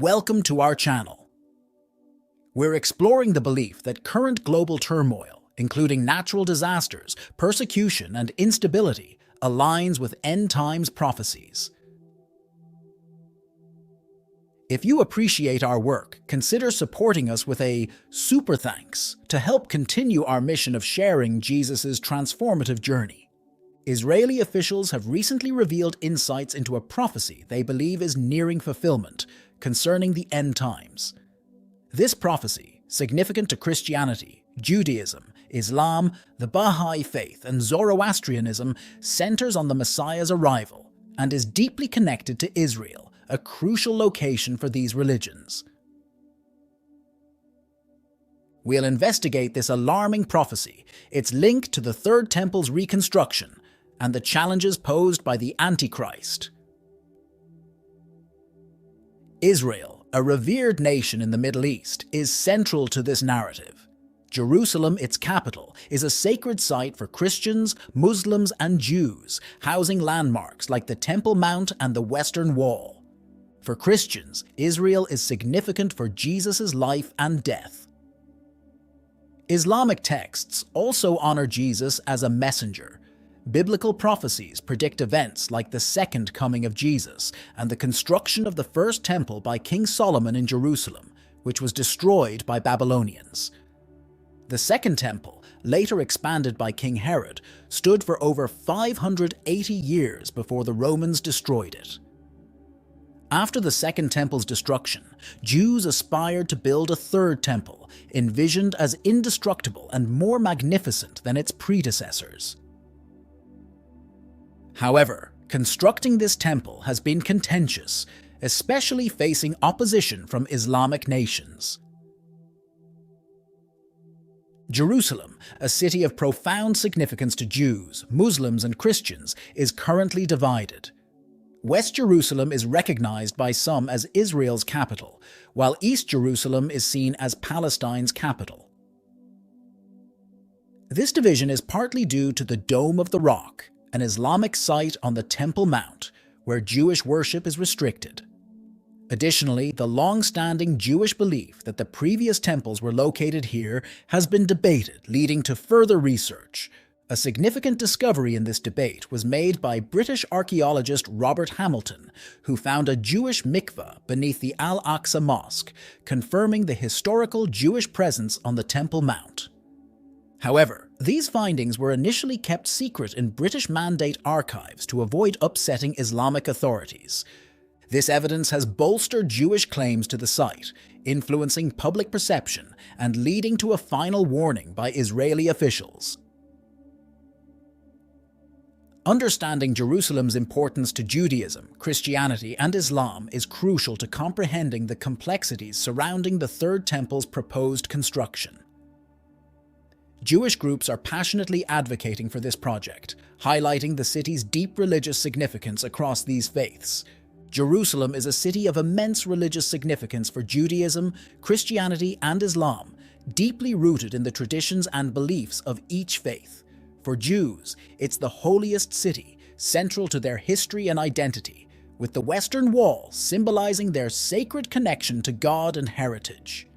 Welcome to our channel. We're exploring the belief that current global turmoil, including natural disasters, persecution, and instability, aligns with end times prophecies. If you appreciate our work, consider supporting us with a super thanks to help continue our mission of sharing Jesus' transformative journey. Israeli officials have recently revealed insights into a prophecy they believe is nearing fulfillment concerning the end times. This prophecy, significant to Christianity, Judaism, Islam, the Baha'i faith, and Zoroastrianism, centers on the Messiah's arrival and is deeply connected to Israel, a crucial location for these religions. We'll investigate this alarming prophecy, its link to the Third Temple's reconstruction, and the challenges posed by the Antichrist. Israel, a revered nation in the Middle East, is central to this narrative. Jerusalem, its capital, is a sacred site for Christians, Muslims, and Jews, housing landmarks like the Temple Mount and the Western Wall. For Christians, Israel is significant for Jesus' life and death. Islamic texts also honor Jesus as a messenger. Biblical prophecies predict events like the second coming of Jesus and the construction of the first temple by King Solomon in Jerusalem, which was destroyed by Babylonians. The second temple, later expanded by King Herod, stood for over 580 years before the Romans destroyed it. After the Second Temple's destruction, Jews aspired to build a third temple, envisioned as indestructible and more magnificent than its predecessors. However, constructing this temple has been contentious, especially facing opposition from Islamic nations. Jerusalem, a city of profound significance to Jews, Muslims, and Christians, is currently divided. West Jerusalem is recognized by some as Israel's capital, while East Jerusalem is seen as Palestine's capital. This division is partly due to the Dome of the Rock, an Islamic site on the Temple Mount, where Jewish worship is restricted. Additionally, the long-standing Jewish belief that the previous temples were located here has been debated, leading to further research. A significant discovery in this debate was made by British archaeologist Robert Hamilton, who found a Jewish mikveh beneath the Al-Aqsa Mosque, confirming the historical Jewish presence on the Temple Mount. However, these findings were initially kept secret in British Mandate archives to avoid upsetting Islamic authorities. This evidence has bolstered Jewish claims to the site, influencing public perception and leading to a final warning by Israeli officials. Understanding Jerusalem's importance to Judaism, Christianity, and Islam is crucial to comprehending the complexities surrounding the Third Temple's proposed construction. Jewish groups are passionately advocating for this project, highlighting the city's deep religious significance across these faiths. Jerusalem is a city of immense religious significance for Judaism, Christianity, and Islam, deeply rooted in the traditions and beliefs of each faith. For Jews, it's the holiest city, central to their history and identity, with the Western Wall symbolizing their sacred connection to God and heritage.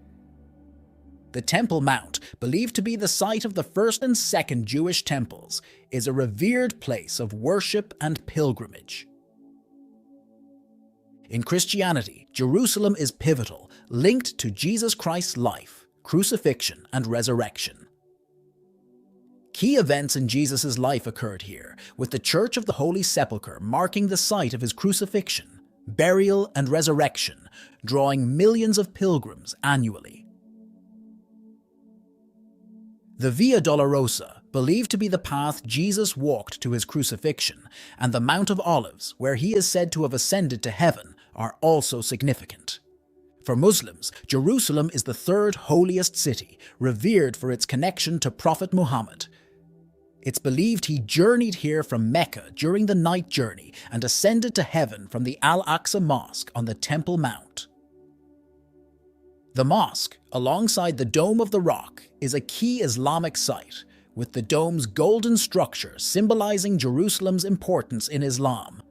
The Temple Mount, believed to be the site of the first and second Jewish temples, is a revered place of worship and pilgrimage. In Christianity, Jerusalem is pivotal, linked to Jesus Christ's life, crucifixion, and resurrection. Key events in Jesus' life occurred here, with the Church of the Holy Sepulchre marking the site of his crucifixion, burial, and resurrection, drawing millions of pilgrims annually. The Via Dolorosa, believed to be the path Jesus walked to his crucifixion, and the Mount of Olives, where he is said to have ascended to heaven, are also significant. For Muslims, Jerusalem is the third holiest city, revered for its connection to Prophet Muhammad. It's believed he journeyed here from Mecca during the night journey and ascended to heaven from the Al-Aqsa Mosque on the Temple Mount. The mosque, alongside the Dome of the Rock, is a key Islamic site, with the dome's golden structure symbolizing Jerusalem's importance in Islam.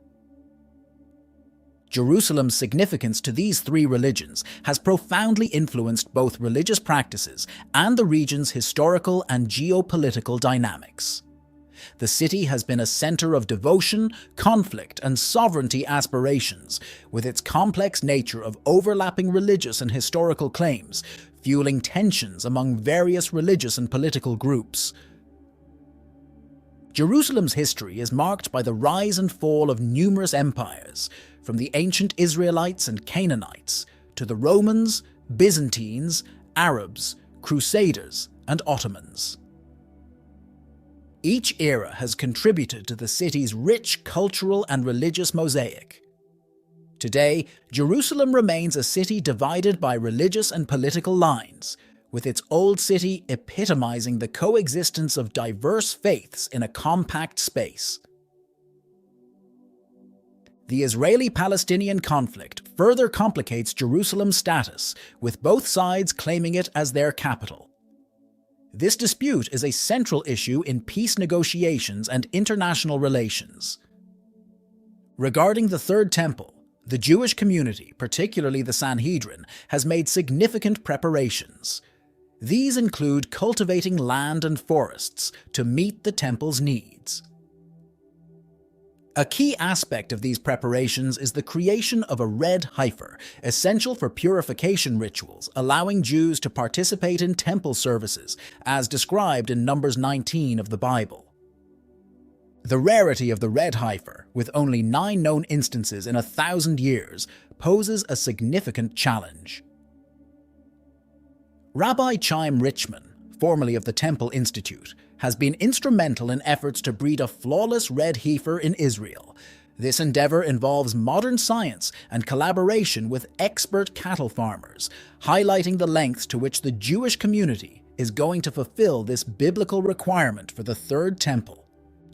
Jerusalem's significance to these three religions has profoundly influenced both religious practices and the region's historical and geopolitical dynamics. The city has been a center of devotion, conflict, and sovereignty aspirations, with its complex nature of overlapping religious and historical claims, fueling tensions among various religious and political groups. Jerusalem's history is marked by the rise and fall of numerous empires, from the ancient Israelites and Canaanites to the Romans, Byzantines, Arabs, Crusaders, and Ottomans. Each era has contributed to the city's rich cultural and religious mosaic. Today, Jerusalem remains a city divided by religious and political lines, with its old city epitomizing the coexistence of diverse faiths in a compact space. The Israeli-Palestinian conflict further complicates Jerusalem's status, with both sides claiming it as their capital. This dispute is a central issue in peace negotiations and international relations. Regarding the Third Temple, the Jewish community, particularly the Sanhedrin, has made significant preparations. These include cultivating land and forests to meet the temple's needs. A key aspect of these preparations is the creation of a red heifer, essential for purification rituals, allowing Jews to participate in temple services, as described in Numbers 19 of the Bible. The rarity of the red heifer, with only 9 known instances in 1,000 years, poses a significant challenge. Rabbi Chaim Richman, formerly of the Temple Institute, has been instrumental in efforts to breed a flawless red heifer in Israel. This endeavor involves modern science and collaboration with expert cattle farmers, highlighting the lengths to which the Jewish community is going to fulfill this biblical requirement for the Third Temple.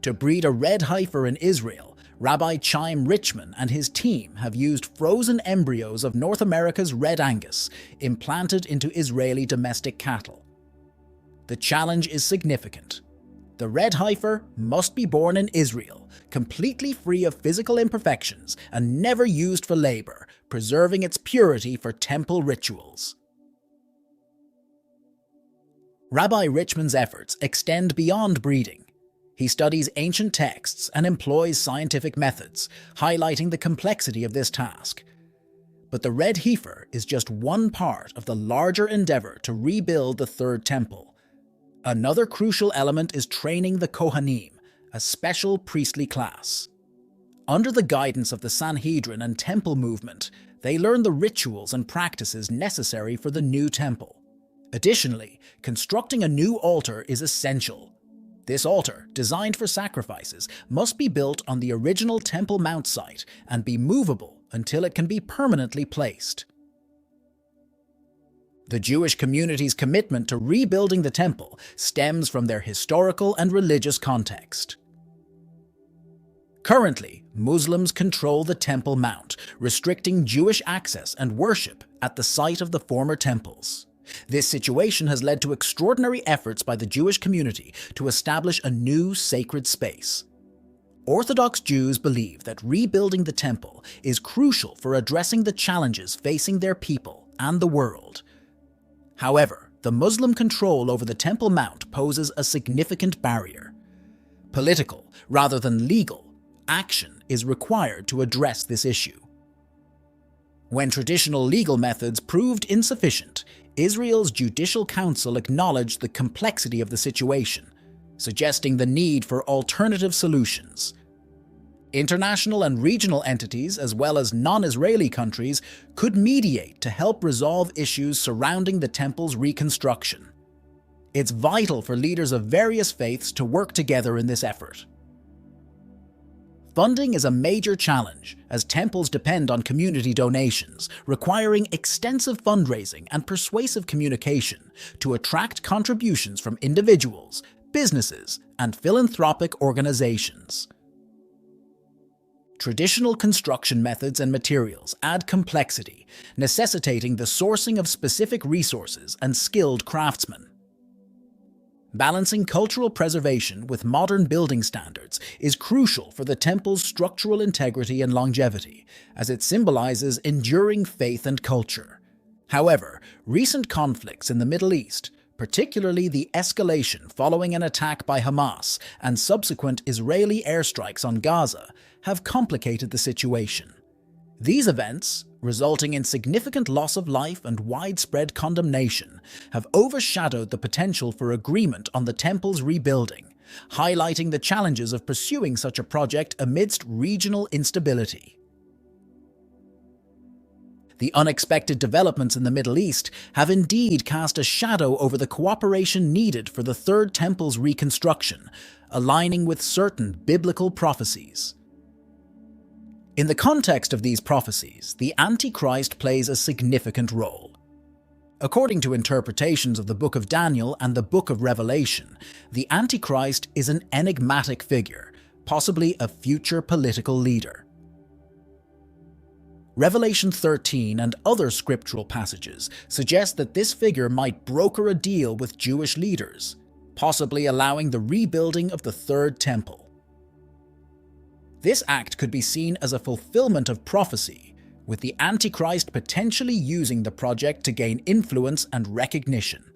To breed a red heifer in Israel, Rabbi Chaim Richman and his team have used frozen embryos of North America's Red Angus, implanted into Israeli domestic cattle. The challenge is significant. The red heifer must be born in Israel, completely free of physical imperfections and never used for labor, preserving its purity for temple rituals. Rabbi Richman's efforts extend beyond breeding. He studies ancient texts and employs scientific methods, highlighting the complexity of this task. But the red heifer is just one part of the larger endeavor to rebuild the Third Temple. Another crucial element is training the Kohanim, a special priestly class. Under the guidance of the Sanhedrin and Temple movement, they learn the rituals and practices necessary for the new temple. Additionally, constructing a new altar is essential. This altar, designed for sacrifices, must be built on the original Temple Mount site and be movable until it can be permanently placed. The Jewish community's commitment to rebuilding the temple stems from their historical and religious context. Currently, Muslims control the Temple Mount, restricting Jewish access and worship at the site of the former temples. This situation has led to extraordinary efforts by the Jewish community to establish a new sacred space. Orthodox Jews believe that rebuilding the temple is crucial for addressing the challenges facing their people and the world. However, the Muslim control over the Temple Mount poses a significant barrier. Political, rather than legal, action is required to address this issue. When traditional legal methods proved insufficient, Israel's Judicial Council acknowledged the complexity of the situation, suggesting the need for alternative solutions. International and regional entities, as well as non-Israeli countries, could mediate to help resolve issues surrounding the temple's reconstruction. It's vital for leaders of various faiths to work together in this effort. Funding is a major challenge, as temples depend on community donations, requiring extensive fundraising and persuasive communication to attract contributions from individuals, businesses, and philanthropic organizations. Traditional construction methods and materials add complexity, necessitating the sourcing of specific resources and skilled craftsmen. Balancing cultural preservation with modern building standards is crucial for the temple's structural integrity and longevity, as it symbolizes enduring faith and culture. However, recent conflicts in the Middle East, particularly the escalation following an attack by Hamas and subsequent Israeli airstrikes on Gaza, have complicated the situation. These events, resulting in significant loss of life and widespread condemnation, have overshadowed the potential for agreement on the temple's rebuilding, highlighting the challenges of pursuing such a project amidst regional instability. The unexpected developments in the Middle East have indeed cast a shadow over the cooperation needed for the Third Temple's reconstruction, aligning with certain biblical prophecies. In the context of these prophecies, the Antichrist plays a significant role. According to interpretations of the Book of Daniel and the Book of Revelation, the Antichrist is an enigmatic figure, possibly a future political leader. Revelation 13 and other scriptural passages suggest that this figure might broker a deal with Jewish leaders, possibly allowing the rebuilding of the Third Temple. This act could be seen as a fulfillment of prophecy, with the Antichrist potentially using the project to gain influence and recognition.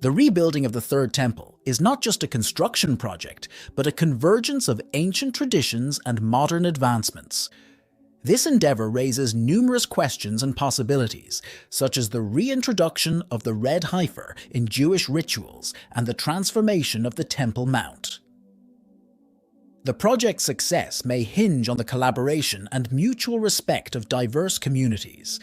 The rebuilding of the Third Temple is not just a construction project, but a convergence of ancient traditions and modern advancements. This endeavor raises numerous questions and possibilities, such as the reintroduction of the red heifer in Jewish rituals and the transformation of the Temple Mount. The project's success may hinge on the collaboration and mutual respect of diverse communities.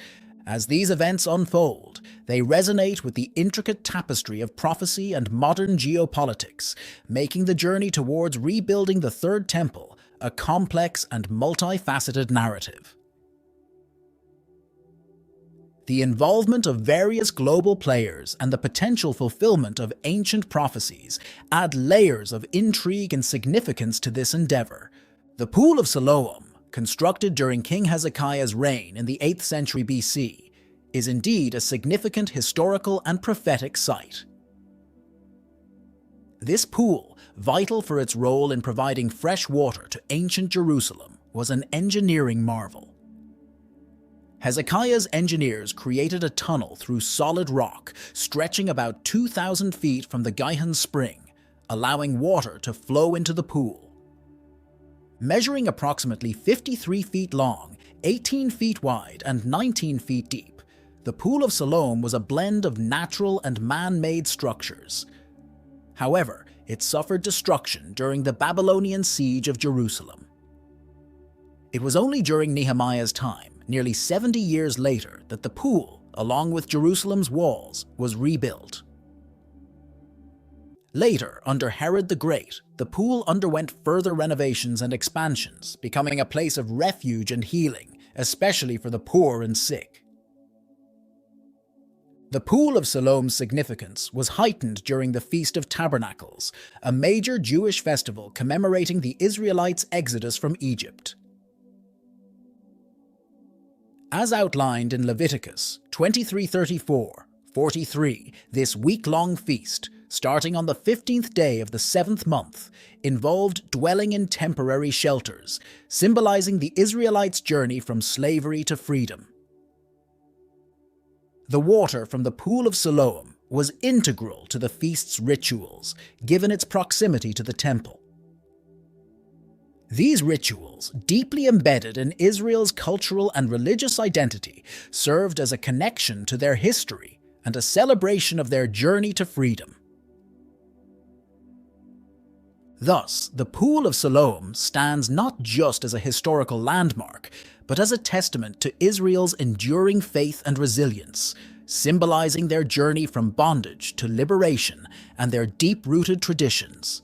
As these events unfold, they resonate with the intricate tapestry of prophecy and modern geopolitics, making the journey towards rebuilding the Third Temple a complex and multifaceted narrative. The involvement of various global players and the potential fulfillment of ancient prophecies add layers of intrigue and significance to this endeavor. The Pool of Siloam, constructed during King Hezekiah's reign in the 8th century BC, is indeed a significant historical and prophetic site. This pool, vital for its role in providing fresh water to ancient Jerusalem, was an engineering marvel. Hezekiah's engineers created a tunnel through solid rock stretching about 2,000 feet from the Gihon Spring, allowing water to flow into the pool. Measuring approximately 53 feet long, 18 feet wide, and 19 feet deep, the Pool of Siloam was a blend of natural and man-made structures. However, it suffered destruction during the Babylonian siege of Jerusalem. It was only during Nehemiah's time, nearly 70 years later, that the pool, along with Jerusalem's walls, was rebuilt. Later, under Herod the Great, the pool underwent further renovations and expansions, becoming a place of refuge and healing, especially for the poor and sick. The Pool of Siloam's significance was heightened during the Feast of Tabernacles, a major Jewish festival commemorating the Israelites' exodus from Egypt. As outlined in Leviticus 23:34-43, this week-long feast, starting on the 15th day of the 7th month, involved dwelling in temporary shelters, symbolizing the Israelites' journey from slavery to freedom. The water from the Pool of Siloam was integral to the feast's rituals, given its proximity to the temple. These rituals, deeply embedded in Israel's cultural and religious identity, served as a connection to their history and a celebration of their journey to freedom. Thus, the Pool of Siloam stands not just as a historical landmark, but as a testament to Israel's enduring faith and resilience, symbolizing their journey from bondage to liberation and their deep-rooted traditions.